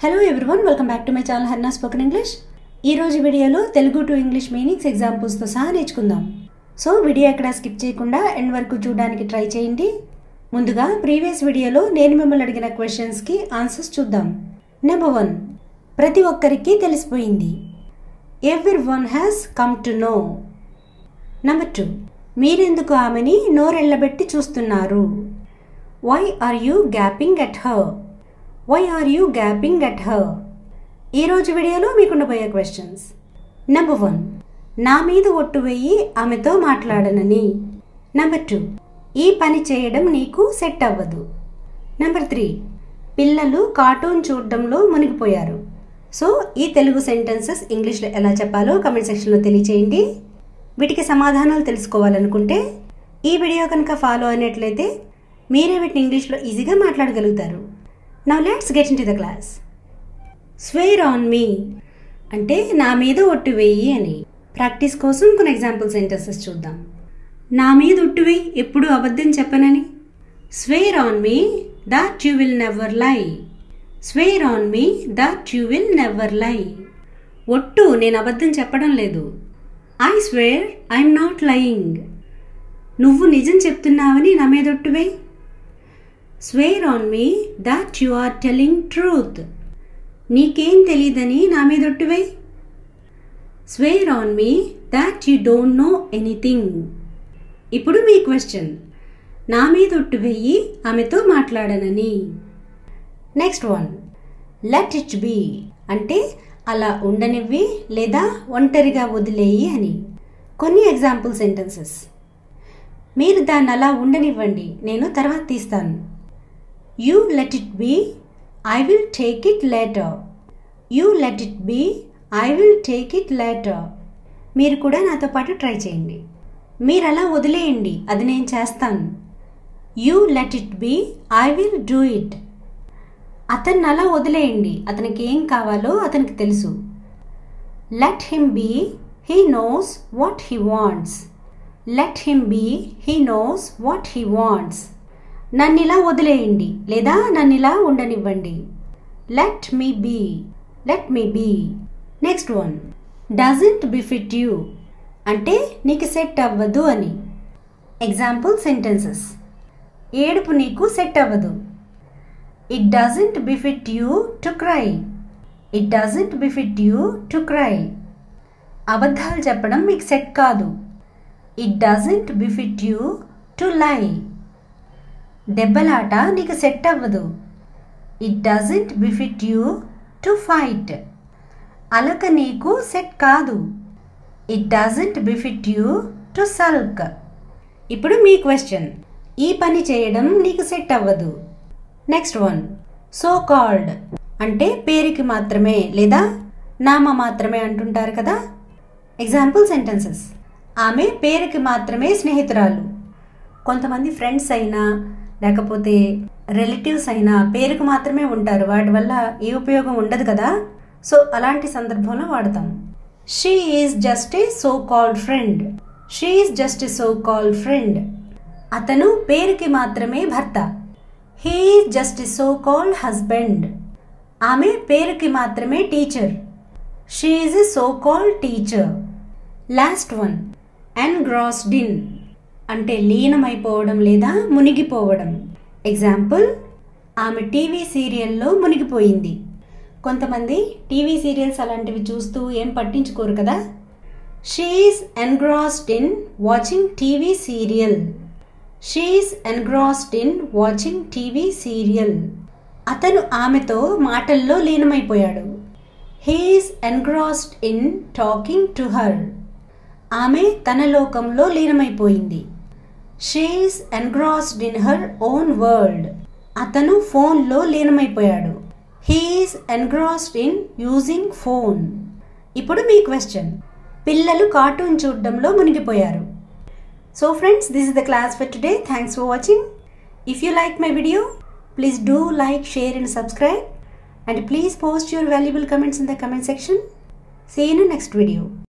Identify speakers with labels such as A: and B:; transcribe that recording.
A: Hello everyone, welcome back to my channel Harna Spoken English. ఈ రోజు వీడియోలో Telugu to English meanings examples తో సహా నేర్చుకుందాం. సో వీడియో ఎక్కడ స్కిప్ చేయకుండా ఎండ్ వరకు చూడడానికి ట్రై చేయండి. ముందుగా ప్రీవియస్ వీడియోలో నేను మిమ్మల్ని అడిగిన క్వశ్చన్స్ కి ఆన్సర్స్ చూద్దాం. నెంబర్ 1, ప్రతి ఒక్కరికి తెలిసిపోయింది. Everyone has come to know. Number 2, మీరెందుకు ఆమెని నోరెళ్ళబెట్టి చూస్తున్నారు? Why are you gaping at her? Why are you gaping at her? ఈ రోజు వీడియోలో మీకు ఉండబోయే క్వశ్చన్స్. నెంబర్ 1, నా మీద ఒట్టు వేయి ఆమెతో మాట్లాడనని. నెంబర్ 2, ఈ పని చేయడం నీకు సెట్ అవ్వదు. నెంబర్ 3, పిల్లలు కార్టూన్ చూడడంలో మునిగిపోయారు. సో ఈ తెలుగు సెంటెన్సెస్ ఇంగ్లీష్లో ఎలా చెప్పాలో కమెంట్ సెక్షన్లో తెలియచేయండి. వీటికి సమాధానాలు తెలుసుకోవాలనుకుంటే ఈ వీడియో కనుక ఫాలో అయినట్లయితే మీరే వీటిని ఇంగ్లీష్లో ఈజీగా మాట్లాడగలుగుతారు. Now let's get into the class. Swear on me అంటే నా మీద ఒట్టు వేయి అని. ప్రాక్టీస్ కోసం కొన్ని ఎగ్జాంపుల్ సెంటెన్సెస్ చూద్దాం. నా మీద ఒట్టు వేయి, ఎప్పుడు అబద్ధం చెప్పనని. Swear on me that you will never lie. Swear on me that you will never lie. ఒట్టు, నేను అబద్ధం చెప్పడం లేదు. I swear I'm not lying. నువ్వు నిజం చెప్తున్నావని నా మీద ఒట్టు వేయి. Swear on me that you are telling truth. నీకేం తెలీదని నా మీద ఒట్టు వేయి. Swear on me that you don't know anything. ఇప్పుడు మీ క్వశ్చన్, నా మీద ఒట్టు వేయి ఆమెతో మాట్లాడనని. నెక్స్ట్ 1, let it be అంటే అలా ఉండనివ్వి లేదా ఒంటరిగా వదిలేయి అని. కొన్ని ఎగ్జాంపుల్ సెంటెన్సెస్. మీరు దాన్ని అలా ఉండనివ్వండి, నేను తర్వాత తీస్తాను. You let it be, I will take it later. You let it be, I will take it later. మీరు కూడా నాతో పాటు ట్రై చేయండి. మీరు అలా వదిలేయండి, అది నేను చేస్తాను. You let it be, I will do it. అతన్ని అలా వదిలేయండి, అతనికి ఏం కావాలో అతనికి తెలుసు. Let him be, he knows what he wants. Let him be, he knows what he wants. నన్నిలా వదిలేయండి లేదా నన్నిలా ఉండనివ్వండి. Let me be, let me be. Next 1, doesn't befit you అంటే నీకు సెట్ అవ్వదు అని. Example sentences. ఏడుపు నీకు సెట్ అవ్వదు. It doesn't befit you to cry. It doesn't befit you to cry. అబద్ధాలు చెప్పడం మీకు సెట్ కాదు. It doesn't befit you to lie. దెబ్బలాట నీకు సెట్ అవ్వదు. It doesn't befit you to fight. అలక నీకు సెట్ కాదు. It doesn't befit you to sulk. ఇప్పుడు మీ క్వశ్చన్, ఈ పని చేయడం నీకు సెట్ అవ్వదు. నెక్స్ట్ 1, సో కాల్డ్ అంటే పేరుకి మాత్రమే లేదా నామ మాత్రమే అంటుంటారు కదా. Example sentences. ఆమె పేరుకి మాత్రమే స్నేహితురాలు. కొంతమంది ఫ్రెండ్స్ అయినా లేకపోతే రిలేటివ్స్ అయినా పేరుకు మాత్రమే ఉంటారు, వాటి వల్ల ఏ ఉపయోగం ఉండదు కదా. సో అలాంటి సందర్భంలో వాడతాం. She is just a so called friend. She is just a so called friend. అతను పేరుకి మాత్రమే భర్త. He is just a so called husband. ఆమె పేరుకి మాత్రమే teacher. She is a so called teacher. Last 1, engrossed in అంటే లీనమైపోవడం లేదా మునిగిపోవడం. Example, ఆమె టీవీ సీరియల్లో మునిగిపోయింది. కొంతమంది టీవీ సీరియల్స్ అలాంటివి చూస్తూ ఏం పట్టించుకోరు కదా. She is engrossed in watching TV serial. She is engrossed in watching TV serial. అతను ఆమెతో మాటల్లో లీనమైపోయాడు. He is engrossed in talking to her. ఆమె తన లోకంలో లీనమైపోయింది. She is engrossed in her own world. అతను ఫోన్లో లీనమైపోయాడు. He is engrossed in using phone. ఇప్పుడు మీ క్వశ్చన్, పిల్లలు కార్టూన్ చూడడంలో మునిగిపోయారు. So friends, this is the class for today. Thanks for watching. If you like my video, please do like, share and subscribe. And please post your valuable comments in the comment section. See you in the next video.